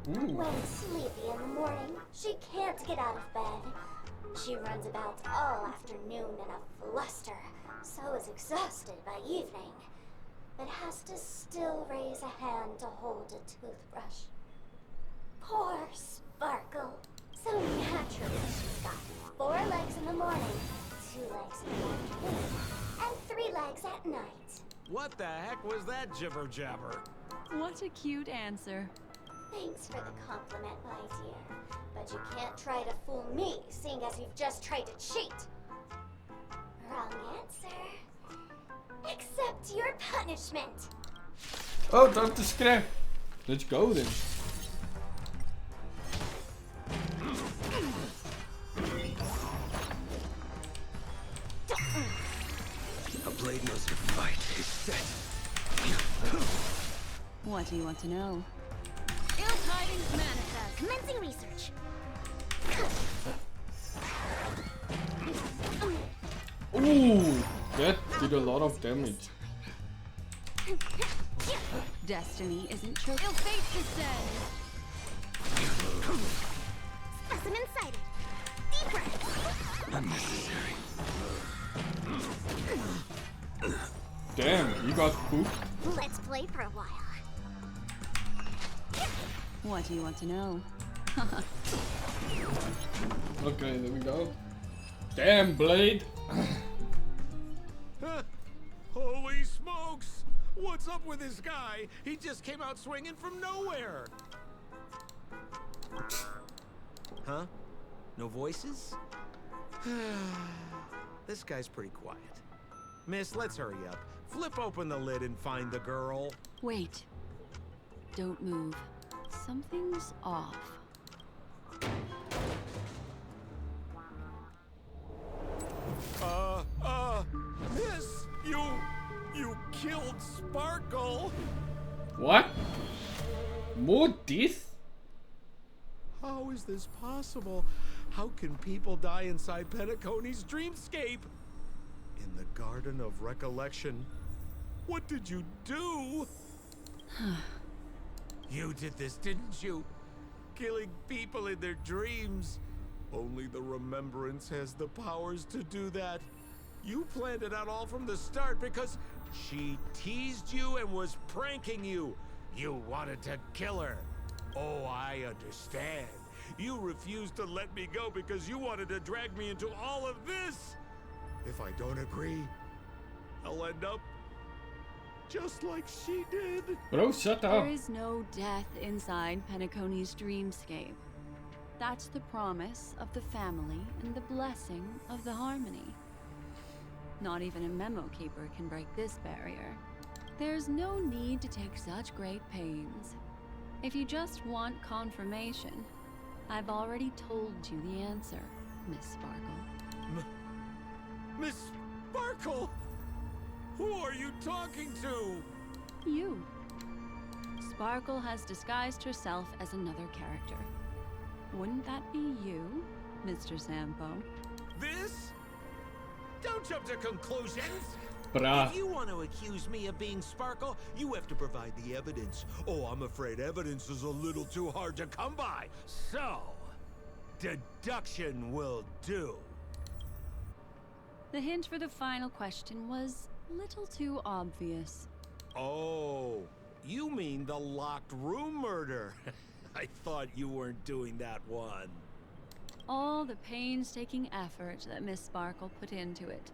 Ooh. When sleepy in the morning, she can't get out of bed. She runs about all afternoon in a fluster, so is exhausted by evening, but has to still raise a hand to hold a toothbrush. Poor Sparkle. So naturally she's got 4 legs in the morning, 2 legs in the afternoon, and 3 legs at night. What the heck was that jibber jabber? What a cute answer. Thanks for the compliment, my dear. But you can't try to fool me, seeing as you've just tried to cheat. Wrong answer. Accept your punishment. Oh, dat is scrap. Let's go then. A blade knows your fight is set. What do you want to know? Ill tidings manifest. Commencing research. Ooh, that did a lot of damage. Destiny isn't chosen. Ill fate descend. Specimen sighted. Deep breath. Unnecessary. Damn, you got pooped. Let's play for a while. What do you want to know? Okay, there we go. Damn, Blade. Holy smokes! What's up with this guy? He just came out swinging from nowhere. Huh? No voices? This guy's pretty quiet. Miss, let's hurry up. Flip open the lid and find the girl. Wait. Don't move. Something's off. Miss, you killed Sparkle. What? More death? How is this possible? How can people die inside Penacony's dreamscape? In the Garden of Recollection? What did you do? You did this, didn't you? Killing people in their dreams. Only the Remembrance has the powers to do that. You planned it out all from the start because she teased you and was pranking you. You wanted to kill her. Oh, I understand. You refused to let me go because you wanted to drag me into all of this. If I don't agree, I'll end up just like she did. Bro, shut up. There is no death inside Penacony's dreamscape. That's the promise of the family and the blessing of the harmony. Not even a memo keeper can break this barrier. There's no need to take such great pains. If you just want confirmation, I've already told you the answer, Miss Sparkle. Miss Sparkle? Who are you talking to? You. Sparkle has disguised herself as another character. Wouldn't that be you, Mr. Sampo? This? Don't jump to conclusions! Bruh. If you want to accuse me of being Sparkle, you have to provide the evidence. Oh, I'm afraid evidence is a little too hard to come by. So, deduction will do. The hint for the final question was a little too obvious. Oh, you mean the locked room murder? I thought you weren't doing that one. All the painstaking effort that Miss Sparkle put into it.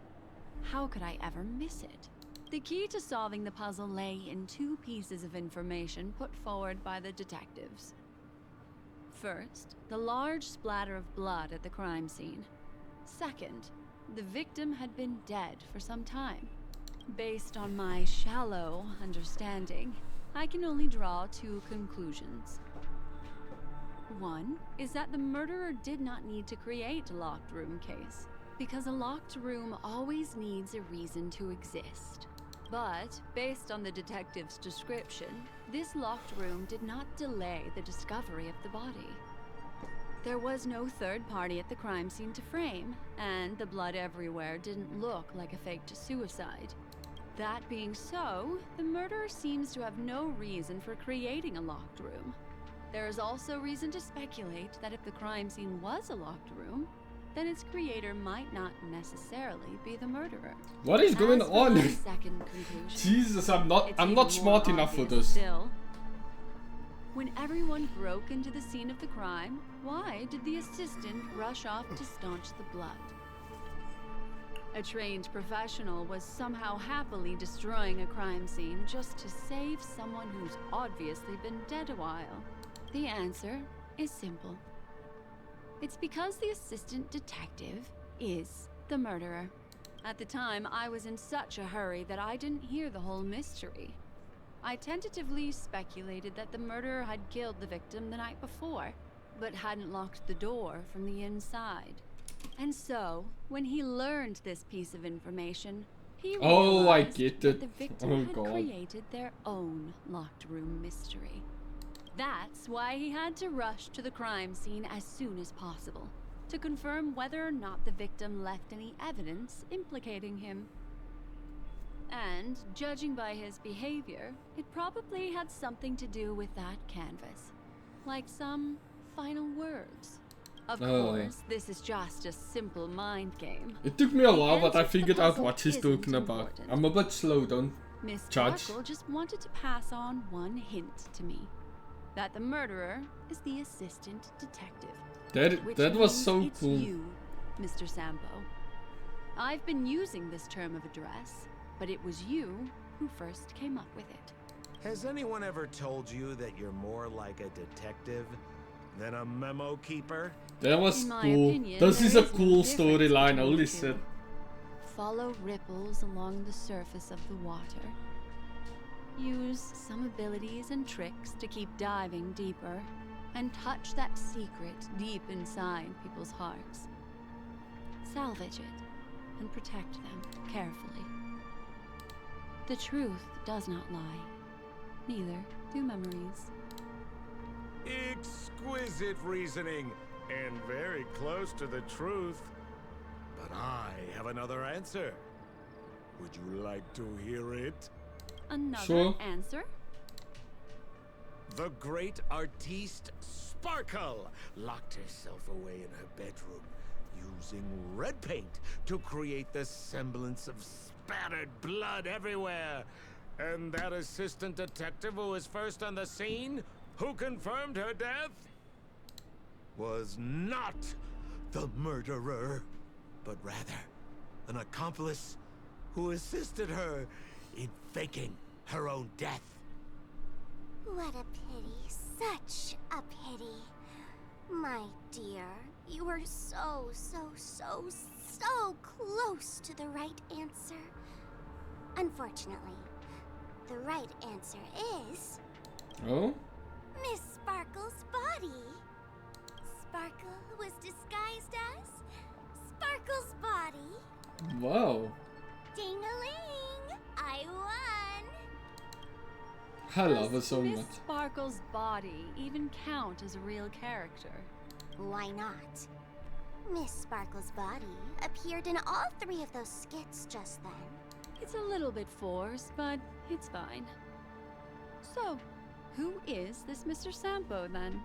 How could I ever miss it? The key to solving the puzzle lay in two pieces of information put forward by the detectives. First, the large splatter of blood at the crime scene. Second, the victim had been dead for some time. Based on my shallow understanding, I can only draw two conclusions. One is that the murderer did not need to create a locked room case, because a locked room always needs a reason to exist. But, based on the detective's description, this locked room did not delay the discovery of the body. There was no third party at the crime scene to frame, and the blood everywhere didn't look like a faked suicide. That being so, the murderer seems to have no reason for creating a locked room. There is also reason to speculate that if the crime scene was a locked room, then its creator might not necessarily be the murderer. What is going on? My second conclusion, Jesus, I'm not even smart more enough for obvious this. Still, when everyone broke into the scene of the crime, why did the assistant rush off to staunch the blood? A trained professional was somehow happily destroying a crime scene just to save someone who's obviously been dead a while. The answer is simple. It's because the assistant detective is the murderer. At the time, I was in such a hurry that I didn't hear the whole mystery. I tentatively speculated that the murderer had killed the victim the night before, but hadn't locked the door from the inside. And so, when he learned this piece of information, he Oh, I realized get that it. the victim Oh, had God. created their own locked room mystery. That's why he had to rush to the crime scene as soon as possible, to confirm whether or not the victim left any evidence implicating him. And, judging by his behavior, it probably had something to do with that canvas. Like some final words. Of course, this is just a simple mind game. It took me a while, The but I answer to the figured out puzzle what she's isn't talking about. important. I'm a bit slow, don't Miss judge. Sparkle just wanted to pass on one hint to me. That the murderer is the assistant detective. That was means so it's cool. you, Mr. Sampo. I've been using this term of address, but it was you who first came up with it. Has anyone ever told you that you're more like a detective than a memo keeper? That was In my cool. opinion, This there is a is no cool difference storyline, between holy the shit. two. Follow ripples along the surface of the water. Use some abilities and tricks to keep diving deeper, and touch that secret deep inside people's hearts. Salvage it, and protect them carefully. The truth does not lie. Neither do memories. Exquisite reasoning, and very close to the truth. But I have another answer. Would you like to hear it? Another Sure. answer? The great artiste Sparkle locked herself away in her bedroom using red paint to create the semblance of spattered blood everywhere. And that assistant detective who was first on the scene, who confirmed her death, was not the murderer, but rather an accomplice who assisted her in faking her own death. What a pity. Such a pity. My dear, you were so close to the right answer. Unfortunately, the right answer is Oh? Miss Sparkle's body. Sparkle was disguised as Sparkle's body. Wow. Ding-a-ling! I won! I love her Does so Miss much. Sparkle's body even count as a real character? Why not? Miss Sparkle's body appeared in all 3 of those skits just then. It's a little bit forced, but it's fine. So, who is this Mr. Sampo then?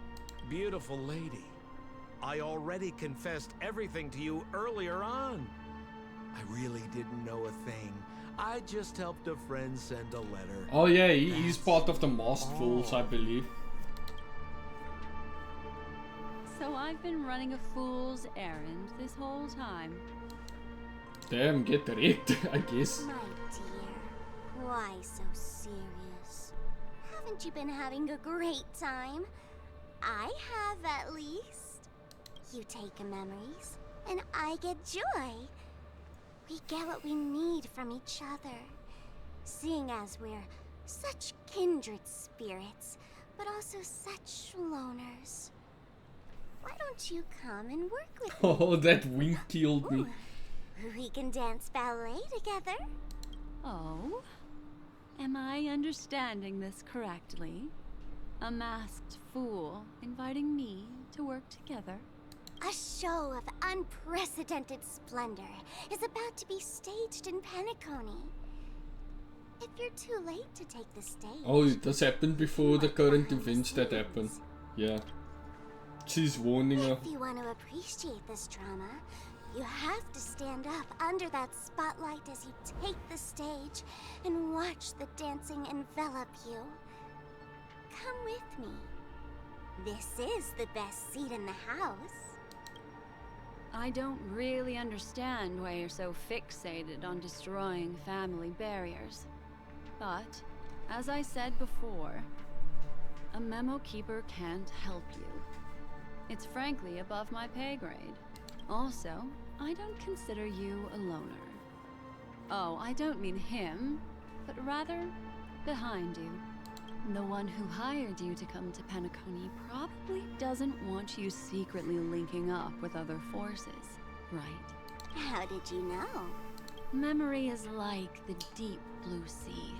Beautiful lady, I already confessed everything to you earlier on. I really didn't know a thing. I just helped a friend send a letter. Oh yeah, he's part of the Masked Fools, I believe. So I've been running a fool's errand this whole time. Damn, get wrecked, I guess. My dear, why so serious? Haven't you been having a great time? I have, at least. You take memories, and I get joy. We get what we need from each other, seeing as we're such kindred spirits, but also such loners. Why don't you come and work with me? Oh, that wink killed me. We can dance ballet together. Oh? Am I understanding this correctly? A masked fool inviting me to work together? A show of unprecedented splendor is about to be staged in Penacony. If you're too late to take the stage... Oh, this happened before the current events that happened. Yeah. She's warning her. If you want to appreciate this drama, you have to stand up under that spotlight as you take the stage and watch the dancing envelop you. Come with me. This is the best seat in the house. I don't really understand why you're so fixated on destroying family barriers. But, as I said before, a memo keeper can't help you. It's frankly above my pay grade. Also, I don't consider you a loner. Oh, I don't mean him, but rather behind you. The one who hired you to come to Penacony probably doesn't want you secretly linking up with other forces, right? How did you know? Memory is like the deep blue sea.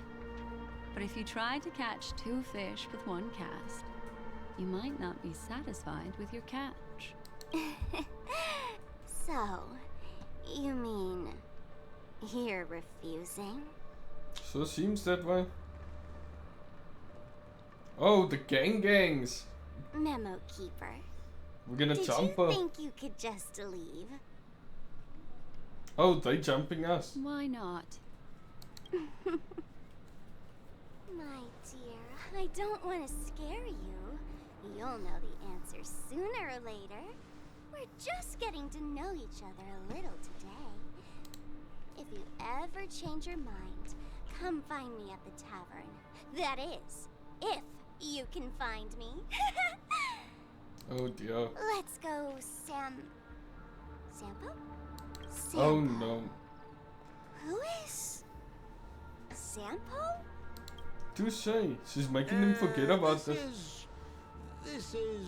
But if you try to catch 2 fish with 1 cast, you might not be satisfied with your catch. So, you mean you're refusing? So seems that way. Oh, the gangs. Memo keeper. We're gonna Did jump you her. think you could just leave? Oh, they jumping us. Why not? My dear, I don't want to scare you. You'll know the answer sooner or later. We're just getting to know each other a little today. If you ever change your mind, come find me at the tavern. That is, if you can find me. Oh dear. Let's go, Sampo? Oh no. Who is Sampo? Touché. She's making them forget about this. This is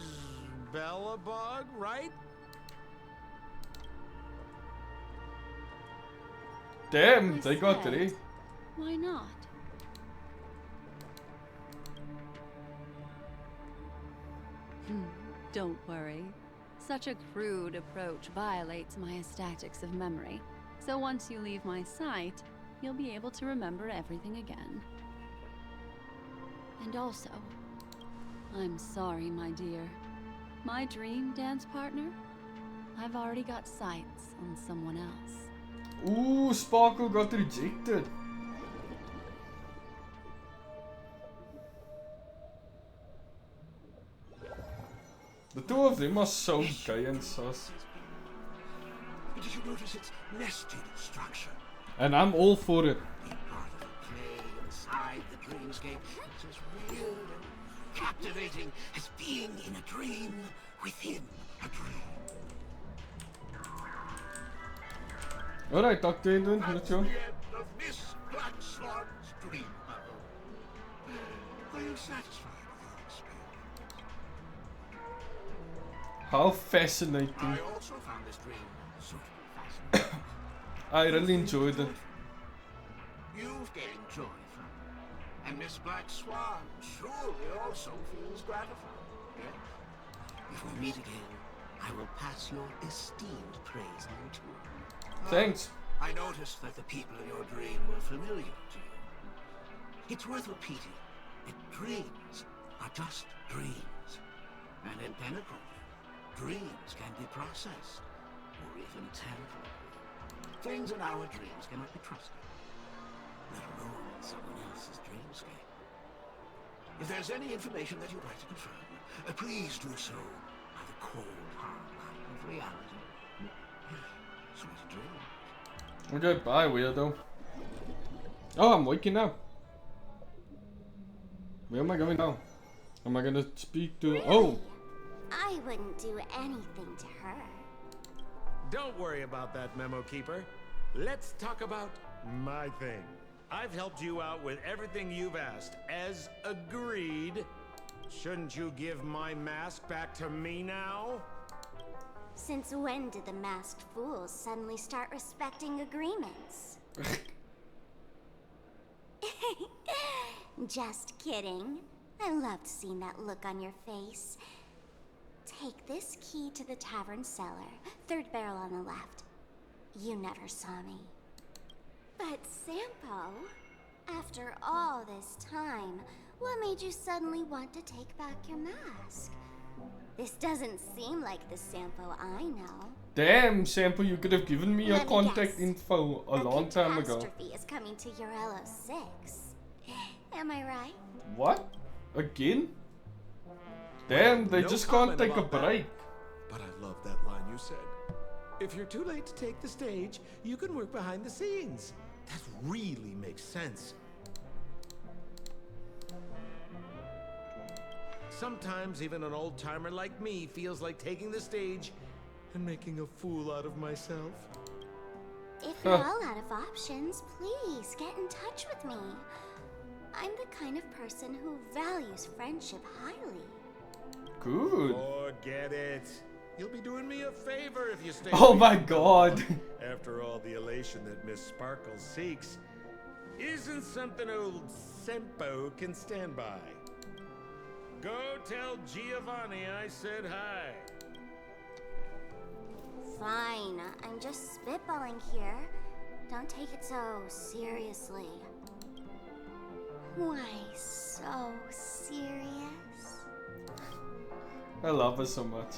Bellabog, right? Damn, I they got said, 3. Why not? Don't worry. Such a crude approach violates my statics of memory. So once you leave my sight, you'll be able to remember everything again. And also, I'm sorry, my dear. My dream dance partner? I've already got sights on someone else. Ooh, Sparkle got rejected. The two of them are so gay and sus. Did you notice its nested structure? And I'm all for it. Part of the play inside the dreamscape. It's as real and captivating as being in a dream within a dream. Alright, talk to you then. That's the end of Miss Black Swan's dream. Are you satisfied with your experience? How fascinating. I also found this dream suitably fascinating. I really enjoyed it. You've gained joy from it. And Miss Black Swan surely also feels gratified. Yes? If we meet again, I will pass your esteemed praise on to you. Thanks. I noticed that the people in your dream were familiar to you. It's worth repeating that dreams are just dreams. And in Pinnacle, dreams can be processed, or even tampered with. Things in our dreams cannot be trusted, let alone in someone else's dreamscape. If there's any information that you'd like to confirm, please do so by the cold, hard light of reality. Sweet dreams. Okay, bye, weirdo. Oh, I'm waking up. Where am I going now? Am I gonna speak to... Oh! I wouldn't do anything to her. Don't worry about that, Memo Keeper. Let's talk about my thing. I've helped you out with everything you've asked, as agreed. Shouldn't you give my mask back to me now? Since when did the masked fools suddenly start respecting agreements? Just kidding. I loved seeing that look on your face. Take this key to the tavern cellar, third barrel on the left. You never saw me. But Sampo, after all this time, what made you suddenly want to take back your mask? This doesn't seem like the Sampo I know. Damn, Sampo, you could have given me your Let me contact guess. info a long time ago. Catastrophe is coming to Urello 6. Am I right? What? Again? Damn, they No just can't comment take a about that. break. But I love that line you said. If you're too late to take the stage, you can work behind the scenes. That really makes sense. Sometimes even an old-timer like me feels like taking the stage and making a fool out of myself. If you're all out of options, please get in touch with me. I'm the kind of person who values friendship highly. Good. Forget it. You'll be doing me a favor if you stay. Oh away my from god. After all the elation that Miss Sparkle seeks, isn't something old Sempo can stand by. Go tell Giovanni I said hi. Fine, I'm just spitballing here. Don't take it so seriously. Why so serious? I love her so much.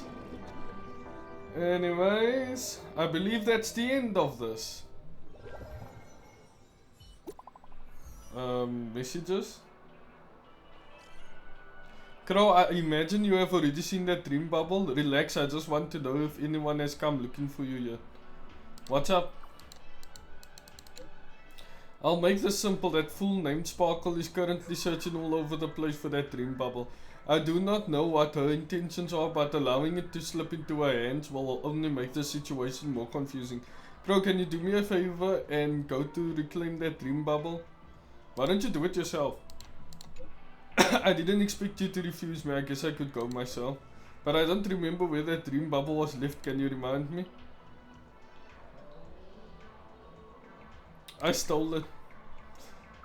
Anyways, I believe that's the end of this. Messages? Crow, I imagine you have already seen that dream bubble. Relax, I just want to know if anyone has come looking for you yet. What's up? I'll make this simple. That fool named Sparkle is currently searching all over the place for that dream bubble. I do not know what her intentions are, but allowing it to slip into her hands will only make the situation more confusing. Crow, can you do me a favor and go to reclaim that dream bubble? Why don't you do it yourself? I didn't expect you to refuse me. I guess I could go myself. But I don't remember where that dream bubble was left. Can you remind me? I stole it.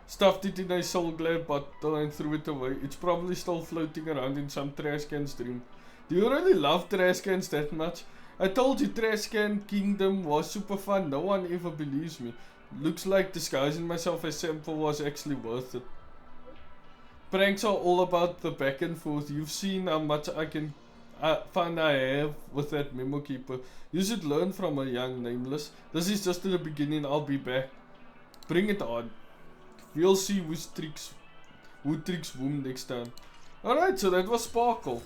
Stuffed it in a soul glad bottle and threw it away. It's probably still floating around in some trash can's dream. Do you really love trash cans that much? I told you Trash Can Kingdom was super fun. No one ever believes me. Looks like disguising myself as Sample was actually worth it. Pranks are all about the back and forth. You've seen how much fun I have with that memo keeper. You should learn from a young Nameless. This is just the beginning. I'll be back. Bring it on. We'll see who tricks whom next time. Alright, so that was Sparkle.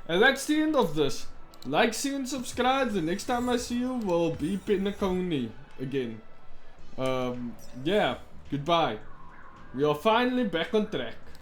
And that's the end of this. Like, share, and subscribe. The next time I see you will be Penacony again. Yeah, goodbye. We are finally back on track.